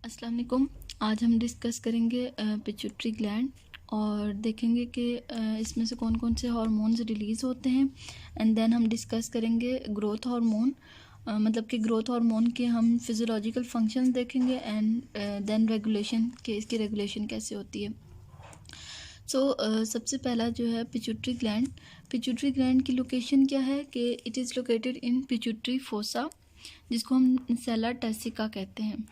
अस्सलाम वालेकुम। आज हम डिस्कस करेंगे पिट्यूटरी ग्लैंड और देखेंगे कि इसमें से कौन कौन से हार्मोन्स रिलीज़ होते हैं। एंड देन हम डिस्कस करेंगे ग्रोथ हार्मोन, मतलब कि ग्रोथ हार्मोन के हम फिजियोलॉजिकल फंक्शंस देखेंगे एंड देन रेगुलेशन के इसकी रेगुलेशन कैसे होती है। सबसे पहला जो है पिट्यूटरी ग्लैंड। पिट्यूटरी ग्लैंड की लोकेशन क्या है कि it is located in pituitary fossa, जिसको हम सेला टेसिका कहते हैं।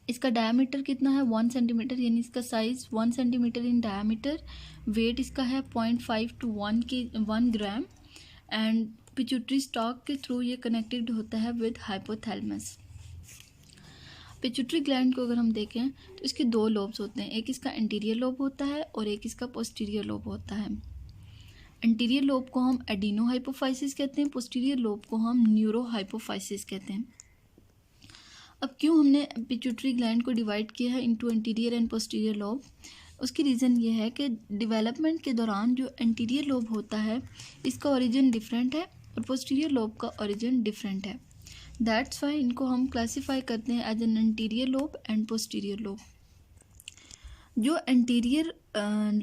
इसका डायमीटर कितना है 1 सेंटीमीटर, यानी इसका size 1 centimetre in diameter. Weight इसका है 0.5 to 1 gram. And pituitary stalk के थ्रू ये कनेक्टेड होता है विद हाइपोथैलेमस। पिट्यूटरी ग्लैंड को अगर हम देखें तो इसके दो लोब्स होते हैं, एक इसका एंटीरियर लोब होता है और एक इसका पोस्टीरियर लोब होता है। एंटीरियर लोब को हम एडिनो हाइपोफाइसिस कहते हैं, पोस्टीरियर लोब को हम न्यूरो हाइपोफाइसिस कहते हैं। अब क्यों हमने पिट्यूटरी ग्लैंड को डिवाइड किया है into anterior and posterior lobe, उसकी रीज़न ये है कि डेवलपमेंट के दौरान जो एंटीरियर लोब होता है इसका ओरिजिन डिफरेंट है और पोस्टीरियर लोब का ओरिजिन डिफरेंट है। दैट्स वाई इनको हम क्लासीफाई करते हैं as an anterior lobe and posterior lobe. जो एंटीरियर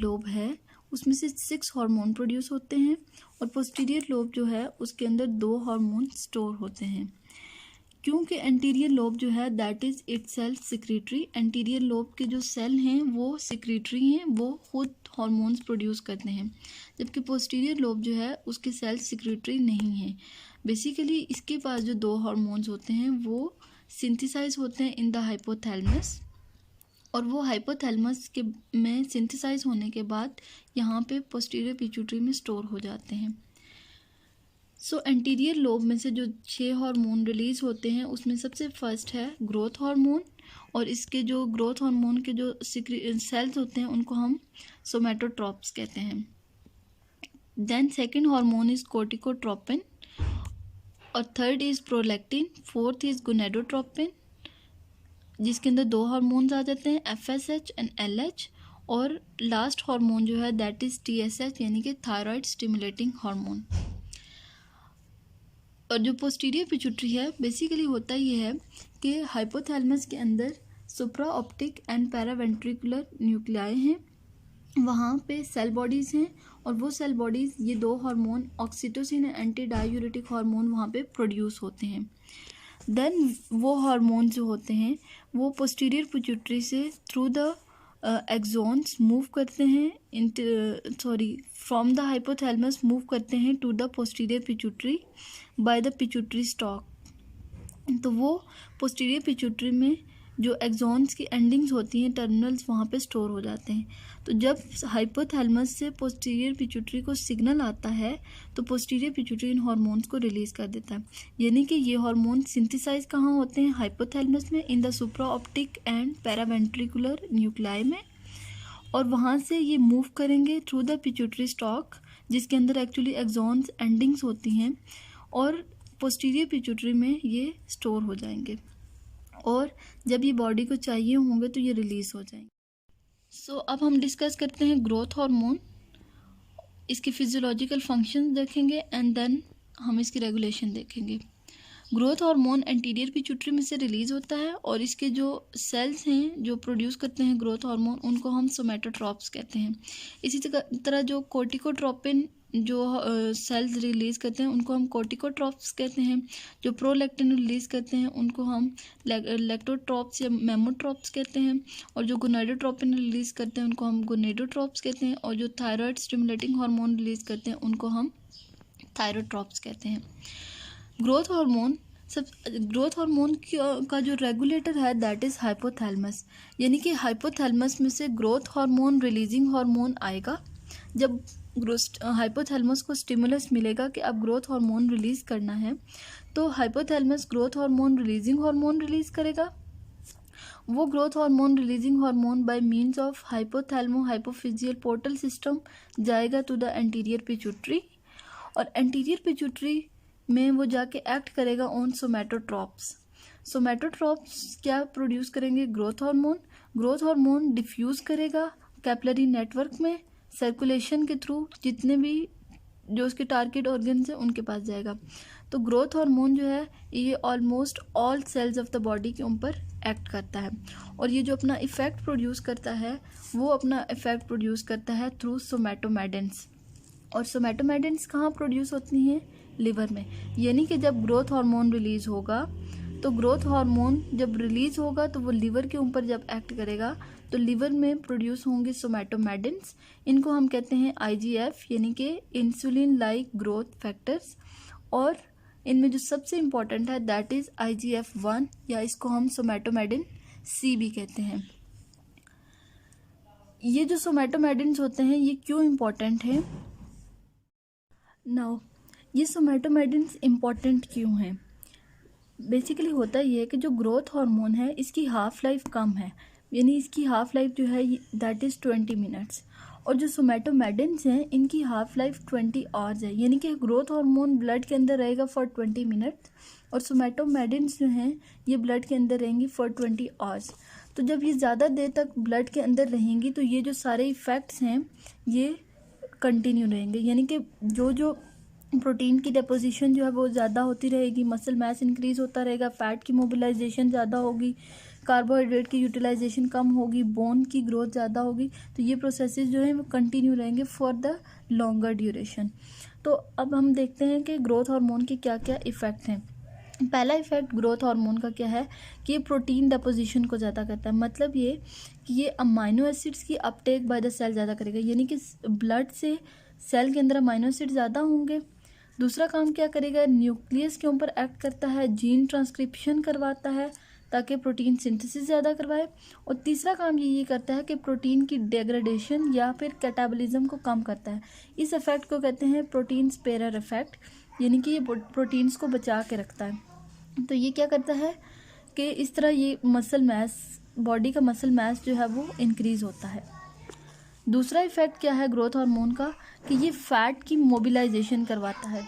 लोब है उसमें से 6 हार्मोन प्रोड्यूस होते हैं और पोस्टीरियर लोब जो है उसके अंदर 2 हार्मोन स्टोर होते हैं। क्योंकि एंटीरियर लोब जो है that is itself secretory, anterior lobe के जो सेल हैं वो सिक्रीटरी हैं, वो खुद हार्मोन्स प्रोड्यूस करते हैं, जबकि पोस्टीरियर लोब जो है उसके सेल सिक्रीटरी नहीं हैं। बेसिकली इसके पास जो 2 हार्मोन्स होते हैं वो सिंथेसाइज होते हैं इन द हाइपोथैलेमस, और वो हाइपोथैलेमस के में सिंथेसाइज होने के बाद यहाँ पे पोस्टीरियर पिट्यूटरी में स्टोर हो जाते हैं। एंटीरियर लोब में से जो 6 हार्मोन रिलीज़ होते हैं उसमें सबसे फर्स्ट है ग्रोथ हार्मोन, और इसके जो ग्रोथ हार्मोन के जो सेल्स होते हैं उनको हम सोमेटोट्रॉप्स कहते हैं। देन सेकंड हार्मोन इज़ कोर्टिकोट्रोपिन, और third is prolactin, fourth is gonadotropin, जिसके अंदर 2 हार्मोन्स आ जाते हैं FSH एंड LH, और लास्ट हार्मोन जो है दैट इज़ TSH, यानी कि थायराइड स्टिमुलेटिंग हार्मोन। और जो पोस्टीरियर पिट्यूटरी है बेसिकली होता ये है कि हाइपोथैलेमस के अंदर सुप्रा ऑप्टिक एंड पैरावेंट्रिकुलर न्यूक्लियाई हैं, वहाँ पे सेल बॉडीज़ हैं, और वो सेल बॉडीज़ ये 2 hormone oxytocin and anti diuretic hormone वहाँ पे प्रोड्यूस होते हैं। देन वो हार्मोन जो होते हैं वो पोस्टीरियर पिट्यूटरी से थ्रू द एक्सोन्स मूव करते हैं फ्रॉम द हाइपोथैलेमस मूव करते हैं to the posterior pituitary by the pituitary stalk. तो वो पोस्टीरियर पिट्यूटरी में जो एक्सोन्स की एंडिंग्स होती हैं, टर्मिनल्स, वहाँ पे स्टोर हो जाते हैं। तो जब हाइपोथैलेमस से पोस्टीरियर पिट्यूटरी को सिग्नल आता है तो पोस्टीरियर पिट्यूटरी इन हार्मोन्स को रिलीज़ कर देता है, यानी कि ये हार्मोन सिंथेसाइज कहाँ होते हैं, हाइपोथैलेमस में, in the supra optic and paraventricular nuclei में, और वहाँ से ये मूव करेंगे थ्रू द पिट्यूटरी स्टॉक जिसके अंदर एक्चुअली एक्सोन्स एंडिंग्स होती हैं, और पोस्टीरियर पिट्यूटरी में ये स्टोर हो जाएंगे, और जब ये बॉडी को चाहिए होंगे तो ये रिलीज़ हो जाएंगे। अब हम डिस्कस करते हैं ग्रोथ हार्मोन, इसके फिजियोलॉजिकल फंक्शंस देखेंगे एंड देन हम इसकी रेगुलेशन देखेंगे। ग्रोथ हार्मोन एंटीरियर पिट्यूटरी में से रिलीज़ होता है, और इसके जो सेल्स हैं जो प्रोड्यूस करते हैं ग्रोथ हार्मोन उनको हम सोमेटोट्रॉप्स कहते हैं। इसी तरह जो कोर्टिकोट्रोपिन जो सेल्स रिलीज़ करते हैं उनको हम कोर्टिकोट्रॉप्स कहते हैं, जो प्रोलैक्टिन रिलीज़ करते हैं उनको हम लैक्टोट्रॉप्स या मेमोट्रॉप्स कहते हैं, और जो गोनेडोट्रोपिन रिलीज़ करते हैं उनको हम गोनेडोट्रॉप्स कहते हैं, और जो थायराइड स्टिमुलेटिंग हार्मोन रिलीज़ करते हैं उनको हम थायरोट्रॉप्स कहते हैं। ग्रोथ हार्मोन का जो रेगुलेटर है दैट इज़ हाइपोथैलेमस, यानी कि हाइपोथैलेमस में से ग्रोथ हार्मोन रिलीजिंग हार्मोन आएगा। जब हाइपोथैलेमस को स्टिमुलस मिलेगा कि अब ग्रोथ हार्मोन रिलीज़ करना है, तो hypothalamus growth hormone releasing hormone release करेगा। वो growth hormone releasing hormone by means of hypothalamo hypophyseal portal system जाएगा टू द एंटीरियर पिट्यूटरी, और एंटीरियर पिट्यूटरी में वो जाके एक्ट करेगा ऑन सोमेटोट्रॉप्स। सोमेटोट्रॉप्स क्या प्रोड्यूस करेंगे, ग्रोथ हार्मोन डिफ्यूज़ करेगा कैपिलरी नेटवर्क में, सर्कुलेशन के थ्रू जितने भी जो उसके टारगेट ऑर्गन्स हैं उनके पास जाएगा। तो ग्रोथ हार्मोन जो है ये almost all cells of the body के ऊपर एक्ट करता है, और ये जो अपना इफ़ेक्ट प्रोड्यूस करता है वो अपना इफ़ेक्ट प्रोड्यूस करता है थ्रू सोमैटोमेडेंस। और सोमैटोमेडेंस कहाँ प्रोड्यूस होती हैं? लिवर में। यानी कि जब ग्रोथ हार्मोन रिलीज़ होगा, तो ग्रोथ हार्मोन जब रिलीज़ होगा तो वो लिवर के ऊपर जब एक्ट करेगा तो लिवर में प्रोड्यूस होंगे सोमैटोमेडेंस। इनको हम कहते हैं IGF, यानी कि इंसुलिन लाइक ग्रोथ फैक्टर्स। और इनमें जो सबसे इम्पॉर्टेंट है दैट इज़ IGF-1, या इसको हम सोमैटोमेडिन C भी कहते हैं। ये जो सोमैटोमेडिन्स होते हैं ये क्यों इम्पॉर्टेंट हैं? नाउ ये सोमैटोमेडिन्स इम्पॉर्टेंट क्यों हैं? बेसिकली होता ये है कि जो ग्रोथ हार्मोन है इसकी हाफ लाइफ कम है, यानी इसकी हाफ लाइफ जो है दैट इज़ 20 मिनट्स, और जो सोमैटोमेडिन्स हैं इनकी हाफ लाइफ 20 आवर्स है। यानी कि ग्रोथ हार्मोन ब्लड के अंदर रहेगा फॉर 20 मिनट और सोमैटोमेडिन्स जो हैं ये ब्लड के अंदर रहेंगी फॉर 20 आवर्स। तो जब ये ज़्यादा देर तक ब्लड के अंदर रहेंगी तो ये जो सारे इफ़ेक्ट्स हैं ये कंटिन्यू रहेंगे, यानी कि जो प्रोटीन की डिपोजिशन जो है वो ज़्यादा होती रहेगी, मसल मास इंक्रीज़ होता रहेगा, फैट की मोबिलाइजेशन ज़्यादा होगी, कार्बोहाइड्रेट की यूटिलाइजेशन कम होगी, बोन की ग्रोथ ज़्यादा होगी। तो ये प्रोसेसेस जो हैं वो कंटिन्यू रहेंगे फॉर द लॉन्गर ड्यूरेशन। तो अब हम देखते हैं कि ग्रोथ हार्मोन के क्या क्या इफ़ेक्ट हैं। पहला इफ़ेक्ट ग्रोथ हार्मोन का क्या है कि ये प्रोटीन डिपोजिशन को ज़्यादा करता है। मतलब ये कि ये अमाइनो एसिड्स की अपटेक बाय द सेल ज़्यादा करेगा, यानी कि ब्लड से सेल के अंदर अमाइनो एसिड ज़्यादा होंगे। दूसरा काम क्या करेगा, न्यूक्लियस के ऊपर एक्ट करता है, जीन ट्रांसक्रिप्शन करवाता है ताकि प्रोटीन सिंथेसिस ज़्यादा करवाए। और तीसरा काम ये करता है कि प्रोटीन की डिग्रेडेशन या फिर कैटाबॉलिज्म को कम करता है। इस इफेक्ट को कहते हैं प्रोटीन स्पेरर इफेक्ट, यानी कि ये प्रोटीन्स को बचा के रखता है। तो ये क्या करता है कि इस तरह ये मसल मास, बॉडी का मसल मास जो है वो इंक्रीज़ होता है। दूसरा इफ़ेक्ट क्या है ग्रोथ हार्मोन का कि ये फैट की मोबिलाइजेशन करवाता है।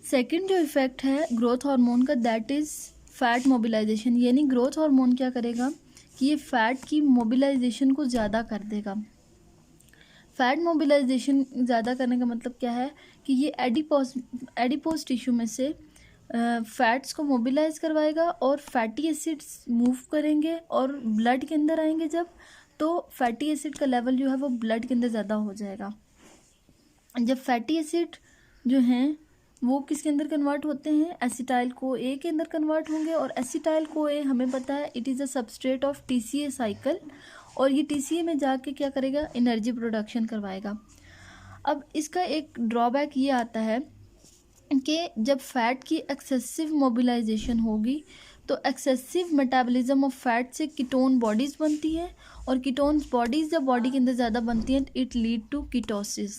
सेकंड जो इफ़ेक्ट है ग्रोथ हार्मोन का दैट इज़ फैट मोबिलाइजेशन, यानी ग्रोथ हार्मोन क्या करेगा कि ये फैट की मोबिलाइजेशन को ज़्यादा कर देगा। फैट मोबिलाइजेशन ज़्यादा करने का मतलब क्या है कि ये एडिपोज टिश्यू में से फैट्स को मोबिलाइज करवाएगा और फैटी एसिड्स मूव करेंगे और ब्लड के अंदर आएंगे जब, तो फैटी एसिड का लेवल जो है वो ब्लड के अंदर ज़्यादा हो जाएगा। जब फैटी एसिड जो हैं वो किसके अंदर कन्वर्ट होते हैं, एसिटाइल को ए के अंदर कन्वर्ट होंगे, और एसिटाइल को ए हमें पता है it is a substrate of TCA cycle, और ये TCA में जाके क्या करेगा, एनर्जी प्रोडक्शन करवाएगा। अब इसका एक ड्रॉबैक ये आता है कि जब फैट की एक्सेसिव मोबिलाइजेशन होगी तो एक्सेसिव मेटाबॉलिज्म ऑफ फैट से कीटोन बॉडीज़ बनती हैं, और कीटोन बॉडीज़ जब बॉडी के अंदर ज़्यादा बनती हैं इट लीड टू कीटोसिस।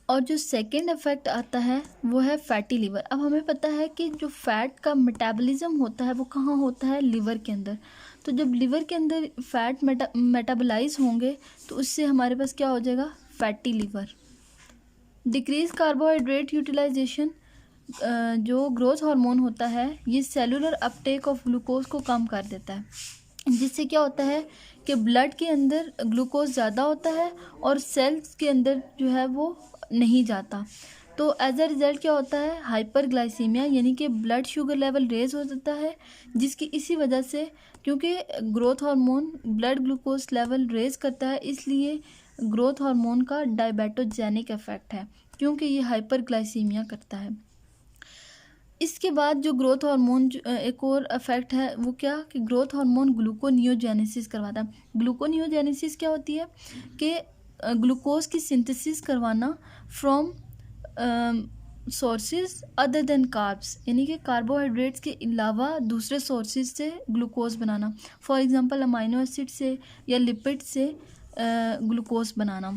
और जो सेकेंड इफेक्ट आता है वो है फैटी लिवर। अब हमें पता है कि जो फैट का मेटाबॉलिज्म होता है वो कहाँ होता है, लिवर के अंदर। तो जब लिवर के अंदर फैट मेटाबोलाइज होंगे तो उससे हमारे पास क्या हो जाएगा, fatty liver. Decrease carbohydrate utilisation, जो ग्रोथ हार्मोन होता है ये सेलुलर अपटेक ऑफ ग्लूकोज को कम कर देता है, जिससे क्या होता है कि ब्लड के अंदर ग्लूकोज ज़्यादा होता है और सेल्स के अंदर जो है वो नहीं जाता। तो एज अ रिज़ल्ट क्या होता है, हाइपरग्लाइसीमिया, यानी कि ब्लड शुगर लेवल रेज हो जाता है, जिसकी इसी वजह से, क्योंकि growth hormone blood glucose level raise करता है, इसलिए ग्रोथ हार्मोन का डायबिटोजेनिक इफेक्ट है, क्योंकि ये हाइपरग्लाइसीमिया करता है। इसके बाद जो ग्रोथ हार्मोन एक और इफेक्ट है वो क्या कि ग्रोथ हार्मोन ग्लूकोनियोजेनेसिस करवाता है। ग्लूकोनियोजेनेसिस क्या होती है कि ग्लूकोज की सिंथेसिस करवाना from sources other than carbs, यानी कि कार्बोहाइड्रेट्स के अलावा दूसरे सोर्सेज से ग्लूकोज बनाना, फॉर एग्जांपल अमाइनो एसिड से या लिपिड से ग्लूकोज बनाना।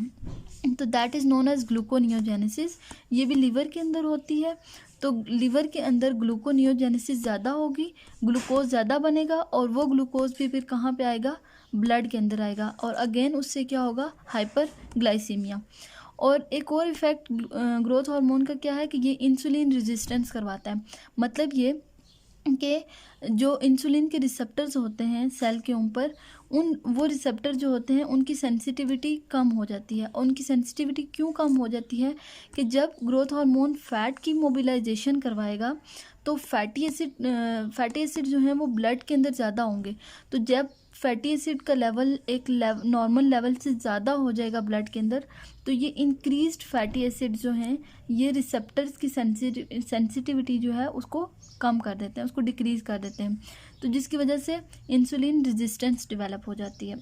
तो that is known as gluconeogenesis. ये भी लिवर के अंदर होती है। तो लिवर के अंदर ग्लूकोनियोजेनेसिस ज़्यादा होगी, ग्लूकोज ज़्यादा बनेगा, और वो ग्लूकोज भी फिर कहाँ पे आएगा, ब्लड के अंदर आएगा, और अगेन उससे क्या होगा, हाइपरग्लाइसीमिया। और एक और इफेक्ट ग्रोथ हार्मोन का क्या है कि ये इंसुलिन रेजिस्टेंस करवाता है। मतलब ये कि जो इंसुलिन के रिसेप्टर्स होते हैं सेल के ऊपर, वो रिसेप्टर जो होते हैं उनकी सेंसिटिविटी कम हो जाती है। और उनकी सेंसिटिविटी क्यों कम हो जाती है कि जब ग्रोथ हार्मोन फैट की मोबिलाइजेशन करवाएगा तो फैटी एसिड जो है वो ब्लड के अंदर ज़्यादा होंगे। तो जब फैटी एसिड का लेवल एक नॉर्मल लेवल से ज़्यादा हो जाएगा ब्लड के अंदर, तो ये इंक्रीज्ड फैटी एसिड जो हैं ये रिसेप्टर्स की सेंसिटिविटी जो है उसको कम कर देते हैं, उसको डिक्रीज़ कर देते हैं। तो जिसकी वजह से इंसुलिन रेजिस्टेंस डेवलप हो जाती है।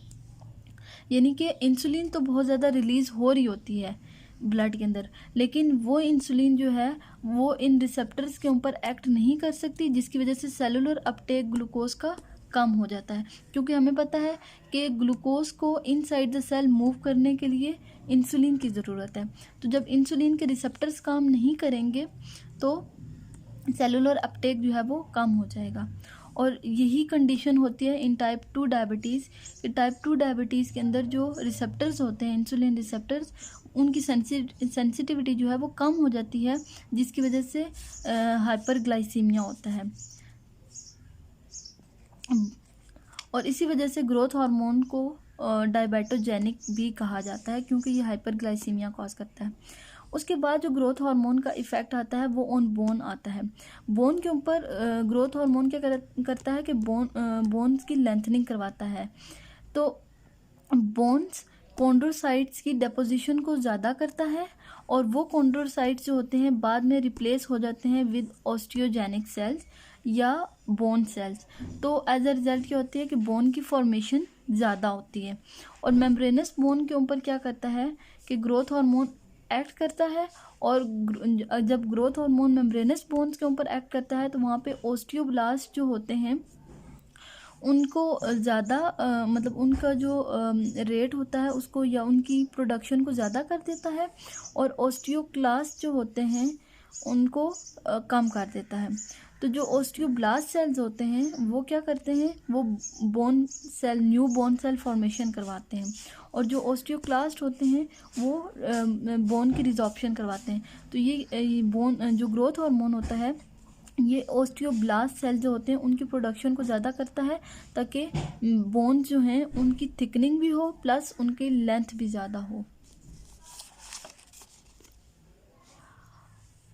यानी कि इंसुलिन तो बहुत ज़्यादा रिलीज़ हो रही होती है ब्लड के अंदर, लेकिन वो इंसुलिन जो है वो इन रिसेप्टर्स के ऊपर एक्ट नहीं कर सकती, जिसकी वजह से सेलुलर अपटेक ग्लूकोज का कम हो जाता है। क्योंकि हमें पता है कि ग्लूकोज को इनसाइड द सेल मूव करने के लिए इंसुलिन की ज़रूरत है। तो जब इंसुलिन के रिसेप्टर्स काम नहीं करेंगे तो सेलुलर अपटेक जो है वो कम हो जाएगा। और यही कंडीशन होती है इन टाइप 2 डायबिटीज़ कि टाइप 2 डायबिटीज़ के अंदर जो रिसेप्टर्स होते हैं इंसुलिन रिसेप्टर्स, उनकी सेंसिटिविटी जो है वो कम हो जाती है, जिसकी वजह से हाइपरग्लाइसीमिया होता है। और इसी वजह से ग्रोथ हार्मोन को डायबिटोजेनिक भी कहा जाता है, क्योंकि ये हाइपरग्लाइसीमिया कॉज करता है। उसके बाद जो ग्रोथ हार्मोन का इफ़ेक्ट आता है वो ऑन बोन आता है। बोन के ऊपर ग्रोथ हार्मोन क्या करता है कि बोन्स की लेंथनिंग करवाता है। तो बोन्स कॉन्ड्रोसाइट्स की डेपोजिशन को ज़्यादा करता है, और वो कॉन्ड्रोसाइट्स जो होते हैं बाद में रिप्लेस हो जाते हैं विद ऑस्टियोजेनिक सेल्स या बोन सेल्स। तो एज अ रिजल्ट क्या होती है कि बोन की फॉर्मेशन ज़्यादा होती है। और मेम्ब्रेनस बोन के ऊपर क्या करता है कि ग्रोथ हार्मोन एक्ट करता है, और जब ग्रोथ हार्मोन मेम्ब्रेनस बोन्स के ऊपर एक्ट करता है तो वहाँ पे ओस्टियोब्लास्ट जो होते हैं उनको ज़्यादा मतलब उनका जो रेट होता है उसको या उनकी प्रोडक्शन को ज़्यादा कर देता है, और ओस्टियोक्लास्ट जो होते हैं उनको कम कर देता है। तो जो ओस्टियोब्लास्ट सेल्स होते हैं वो क्या करते हैं, वो न्यू बोन सेल फॉर्मेशन करवाते हैं, और जो ओस्टियोक्लास्ट होते हैं वो बोन की रिजॉर्प्शन करवाते हैं। तो ये बोन जो ग्रोथ हार्मोन होता है ये ओस्टियोब्लास्ट सेल जो होते हैं उनकी प्रोडक्शन को ज़्यादा करता है, ताकि बोन्स जो हैं उनकी थिकनिंग भी हो प्लस उनकी लेंथ भी ज़्यादा हो।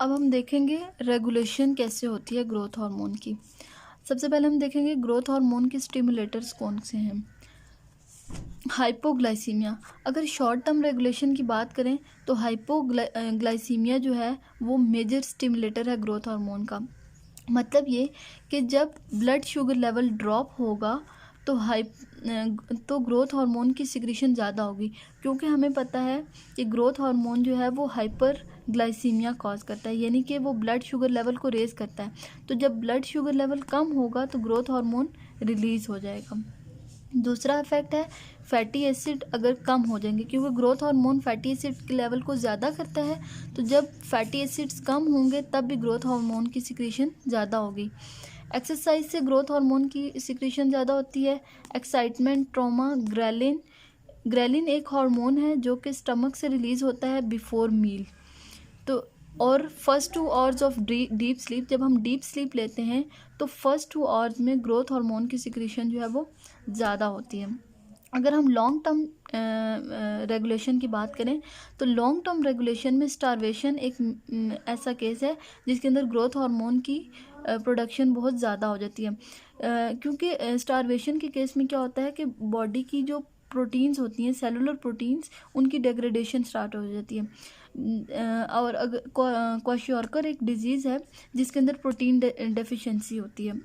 अब हम देखेंगे रेगुलेशन कैसे होती है ग्रोथ हार्मोन की। सबसे पहले हम देखेंगे ग्रोथ हार्मोन के स्टिमुलेटर्स कौन से हैं। हाइपोग्लाइसीमिया, अगर शॉर्ट टर्म रेगुलेशन की बात करें तो हाइपोग्लाइसीमिया जो है वो मेजर स्टिमुलेटर है ग्रोथ हार्मोन का। मतलब ये कि जब ब्लड शुगर लेवल ड्रॉप होगा तो ग्रोथ हार्मोन की सिक्रीशन ज़्यादा होगी, क्योंकि हमें पता है कि ग्रोथ हार्मोन जो है वो हाइपर ग्लाइसीमिया कॉज करता है, यानी कि वो ब्लड शुगर लेवल को रेज़ करता है। तो जब ब्लड शुगर लेवल कम होगा तो ग्रोथ हार्मोन रिलीज़ हो जाएगा। दूसरा इफेक्ट है फैटी एसिड अगर कम हो जाएंगे, क्योंकि ग्रोथ हार्मोन फैटी एसिड के लेवल को ज़्यादा करता है। तो जब फैटी एसिड्स कम होंगे तब भी ग्रोथ हार्मोन की सिक्रीशन ज़्यादा होगी। एक्सरसाइज से ग्रोथ हार्मोन की सिक्रीशन ज़्यादा होती है। एक्साइटमेंट, ट्रॉमा, ग्रेलिन एक हार्मोन है जो कि स्टमक से रिलीज़ होता है बिफोर मील। तो और first 2 hours of deep sleep, जब हम डीप स्लीप लेते हैं तो फर्स्ट 2 आवर्स में ग्रोथ हार्मोन की सिक्रीशन जो है वो ज़्यादा होती है। अगर हम लॉन्ग टर्म रेगुलेशन की बात करें तो लॉन्ग टर्म रेगुलेशन में स्टारवेशन एक ऐसा केस है जिसके अंदर ग्रोथ हार्मोन की प्रोडक्शन बहुत ज़्यादा हो जाती है। क्योंकि स्टारवेशन के केस में क्या होता है कि बॉडी की जो प्रोटीन्स होती हैं, सेलुलर प्रोटीन्स, उनकी डिग्रेडेशन स्टार्ट हो जाती है। और अगर क्वाशियोरकर एक डिजीज़ है जिसके अंदर प्रोटीन डेफिशिएंसी होती है।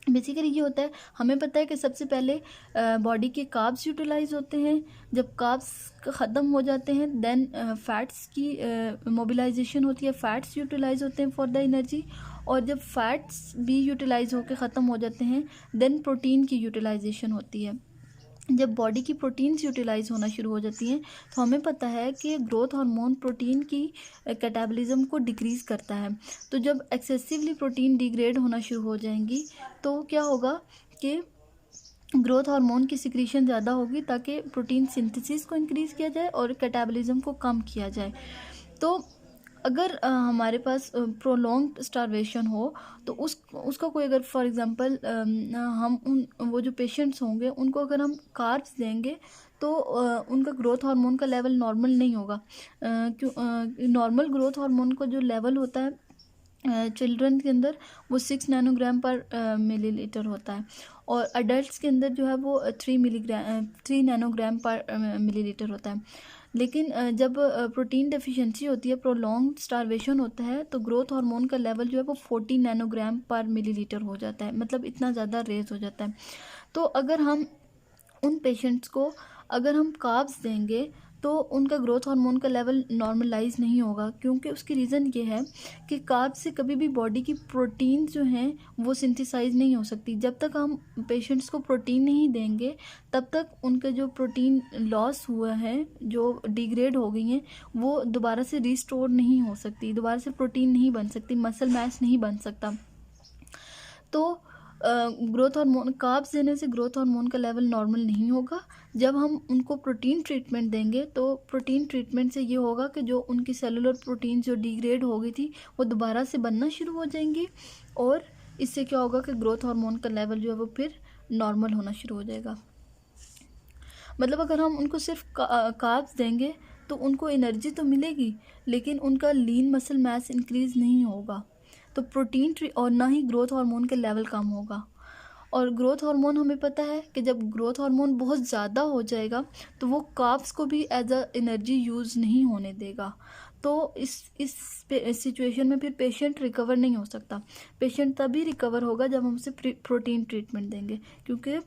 बेसिकली ये होता है, हमें पता है कि सबसे पहले बॉडी के कार्ब्स यूटिलाइज होते हैं। जब कार्ब्स ख़त्म हो जाते हैं देन फैट्स की मोबिलाइजेशन होती है, फैट्स यूटिलाइज होते हैं फॉर द एनर्जी। और जब फैट्स भी यूटिलाइज होकर ख़त्म हो जाते हैं देन प्रोटीन की यूटिलाइजेशन होती है। जब बॉडी की प्रोटीन्स यूटिलाइज होना शुरू हो जाती हैं तो हमें पता है कि ग्रोथ हार्मोन प्रोटीन की कैटाबॉलिज्म को डिक्रीज़ करता है। तो जब एक्सेसिवली प्रोटीन डिग्रेड होना शुरू हो जाएंगी तो क्या होगा कि ग्रोथ हार्मोन की सिक्रीशन ज़्यादा होगी, ताकि प्रोटीन सिंथेसिस को इंक्रीज़ किया जाए और कैटाबॉलिज्म को कम किया जाए। तो अगर हमारे पास प्रोलॉन्ग्ड स्टारवेशन हो तो उसका कोई अगर फॉर एग्जांपल हम वो जो पेशेंट्स होंगे उनको अगर हम कार्ब्स देंगे तो उनका ग्रोथ हार्मोन का लेवल नॉर्मल नहीं होगा। क्यों? नॉर्मल ग्रोथ हार्मोन का जो लेवल होता है चिल्ड्रन के अंदर वो 6 नैनोग्राम पर मिलीलीटर होता है, और अडल्ट्स के अंदर जो है वो 3 नैनोग्राम पर मिलीलीटर होता है। लेकिन जब प्रोटीन डेफिशिएंसी होती है, प्रोलॉन्ग्ड स्टारवेशन होता है, तो ग्रोथ हार्मोन का लेवल जो है वो 40 नैनोग्राम पर मिलीलीटर हो जाता है, मतलब इतना ज़्यादा रेज हो जाता है। तो अगर हम उन पेशेंट्स को अगर हम कार्ब्स देंगे तो उनका ग्रोथ हार्मोन का लेवल नॉर्मलाइज नहीं होगा, क्योंकि उसकी रीज़न ये है कि कार्ब्स से कभी भी बॉडी की प्रोटीन जो हैं वो सिंथेसाइज नहीं हो सकती। जब तक हम पेशेंट्स को प्रोटीन नहीं देंगे तब तक उनका जो प्रोटीन लॉस हुआ है, जो डिग्रेड हो गई हैं, वो दोबारा से रिस्टोर नहीं हो सकती, दोबारा से प्रोटीन नहीं बन सकती, मसल मैस नहीं बन सकता। तो ग्रोथ हार्मोन कार्ब्स देने से ग्रोथ हार्मोन का लेवल नॉर्मल नहीं होगा। जब हम उनको प्रोटीन ट्रीटमेंट देंगे तो प्रोटीन ट्रीटमेंट से ये होगा कि जो उनकी सेलुलर प्रोटीन जो डिग्रेड हो गई थी वो दोबारा से बनना शुरू हो जाएंगी, और इससे क्या होगा कि ग्रोथ हार्मोन का लेवल जो है वो फिर नॉर्मल होना शुरू हो जाएगा। मतलब अगर हम उनको सिर्फ कार्ब्स देंगे तो उनको एनर्जी तो मिलेगी, लेकिन उनका लीन मसल मास इंक्रीज नहीं होगा, तो प्रोटीन और ना ही ग्रोथ हार्मोन के लेवल कम होगा। और ग्रोथ हार्मोन हमें पता है कि जब ग्रोथ हार्मोन बहुत ज़्यादा हो जाएगा तो वो कार्ब्स को भी एज अ एनर्जी यूज़ नहीं होने देगा। तो इस सिचुएशन में फिर पेशेंट रिकवर नहीं हो सकता। पेशेंट तभी रिकवर होगा जब हम उसे प्रोटीन ट्रीटमेंट देंगे, क्योंकि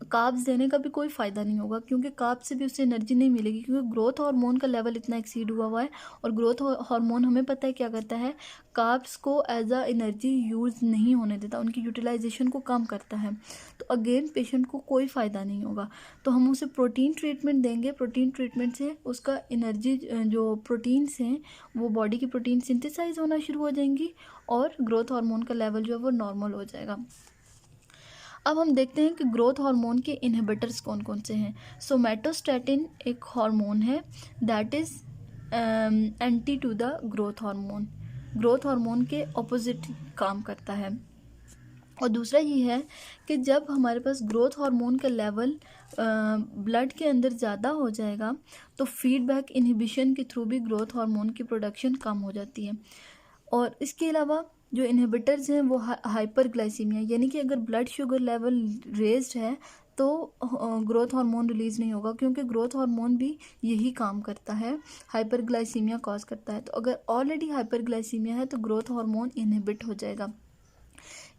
कार्ब्स देने का भी कोई फ़ायदा नहीं होगा, क्योंकि कार्ब्स से भी उससे एनर्जी नहीं मिलेगी, क्योंकि ग्रोथ हार्मोन का लेवल इतना एक्सीड हुआ है। और ग्रोथ हार्मोन हमें पता है क्या करता है, कार्ब्स को एज अ एनर्जी यूज़ नहीं होने देता, उनकी यूटिलाइजेशन को कम करता है। तो अगेन पेशेंट को कोई फ़ायदा नहीं होगा। तो हम उसे प्रोटीन ट्रीटमेंट देंगे, प्रोटीन ट्रीटमेंट से उसका एनर्जी जो प्रोटीन्स हैं वो बॉडी की प्रोटीन सिंथेसाइज होना शुरू हो जाएंगी, और ग्रोथ हार्मोन का लेवल जो है वो नॉर्मल हो जाएगा। अब हम देखते हैं कि ग्रोथ हार्मोन के इनहिबिटर्स कौन कौन से हैं। सोमैटोस्टैटिन एक हार्मोन है that is anti to the growth hormone के ऑपोजिट काम करता है। और दूसरा ये है कि जब हमारे पास ग्रोथ हार्मोन का लेवल ब्लड के अंदर ज़्यादा हो जाएगा तो फीडबैक इनहिबिशन के थ्रू भी ग्रोथ हार्मोन की प्रोडक्शन कम हो जाती है। और इसके अलावा जो इनहिबिटर्स हैं वो हाइपरग्लाइसीमिया, यानी कि अगर ब्लड शुगर लेवल रेज्ड है तो ग्रोथ हार्मोन रिलीज़ नहीं होगा, क्योंकि ग्रोथ हार्मोन भी यही काम करता है, हाइपरग्लाइसीमिया कॉज करता है। तो अगर ऑलरेडी हाइपरग्लाइसीमिया है तो ग्रोथ हार्मोन इनहिबिट हो जाएगा।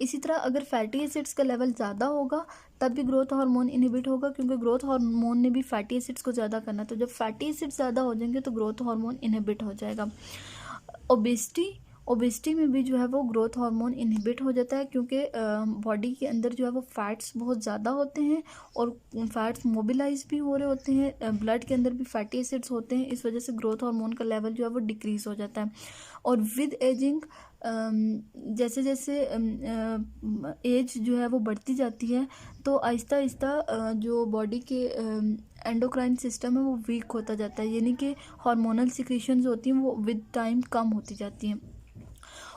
इसी तरह अगर फैटी एसिड्स का लेवल ज़्यादा होगा तब भी ग्रोथ हार्मोन इनहिबिट होगा, क्योंकि ग्रोथ हार्मोन ने भी फैटी एसिड्स को ज़्यादा करना है। तो जब फैटी एसिड्स ज़्यादा हो जाएंगे तो ग्रोथ हार्मोन इनहिबिट हो जाएगा। ओबेसिटी में भी जो है वो ग्रोथ हार्मोन इनहिबिट हो जाता है, क्योंकि बॉडी के अंदर जो है वो फैट्स बहुत ज़्यादा होते हैं और फैट्स मोबिलाइज भी हो रहे होते हैं, ब्लड के अंदर भी फैटी एसिड्स होते हैं, इस वजह से ग्रोथ हार्मोन का लेवल जो है वो डिक्रीज़ हो जाता है। और विद एजिंग जैसे जैसे एज जो है वो बढ़ती जाती है तो आहिस्ता आहिस्ता जो बॉडी के एंडोक्राइन सिस्टम है वो वीक होता जाता है, यानी कि हार्मोनल सिक्रीशंस होती हैं वो विद टाइम कम होती जाती हैं।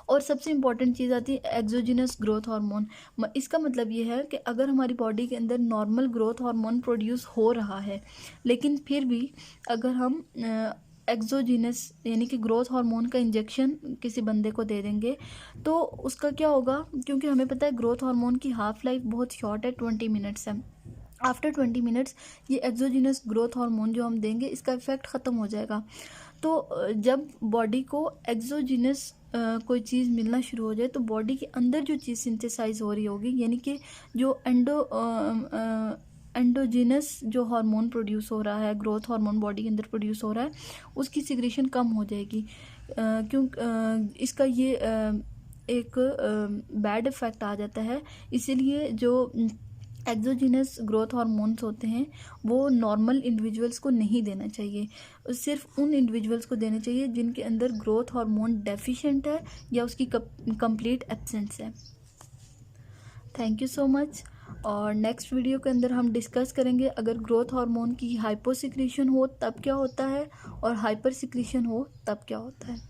और सबसे इम्पॉर्टेंट चीज़ आती है एक्सोजिनस ग्रोथ हार्मोन। इसका मतलब ये है कि अगर हमारी बॉडी के अंदर नॉर्मल ग्रोथ हार्मोन प्रोड्यूस हो रहा है, लेकिन फिर भी अगर हम एक्सोजिनस यानी कि ग्रोथ हार्मोन का इंजेक्शन किसी बंदे को दे देंगे तो उसका क्या होगा, क्योंकि हमें पता है ग्रोथ हार्मोन की हाफ लाइफ बहुत शॉर्ट है, 20 मिनट्स है। आफ्टर 20 मिनट्स ये एक्सोजिनस ग्रोथ हार्मोन जो हम देंगे इसका इफेक्ट ख़त्म हो जाएगा। तो जब बॉडी को एक्सोजिनस कोई चीज़ मिलना शुरू हो जाए तो बॉडी के अंदर जो चीज़ सिंथेसाइज हो रही होगी, यानी कि जो एंडोजिनस जो हार्मोन प्रोड्यूस हो रहा है, ग्रोथ हार्मोन बॉडी के अंदर प्रोड्यूस हो रहा है, उसकी सिक्रीशन कम हो जाएगी। इसका ये एक बैड इफ़ेक्ट आ जाता है। इसीलिए जो एक्सोजिनस ग्रोथ हार्मोन्स होते हैं वो नॉर्मल इंडिविजुअल्स को नहीं देना चाहिए, सिर्फ उन इंडिविजुअल्स को देने चाहिए जिनके अंदर ग्रोथ हार्मोन डेफिशिएंट है या उसकी कंप्लीट एब्सेंस है। Thank you so much. और नेक्स्ट वीडियो के अंदर हम डिस्कस करेंगे अगर ग्रोथ हार्मोन की हाइपोसिक्रीशन हो तब क्या होता है और हाइपर सिक्रीशन हो तब क्या होता है।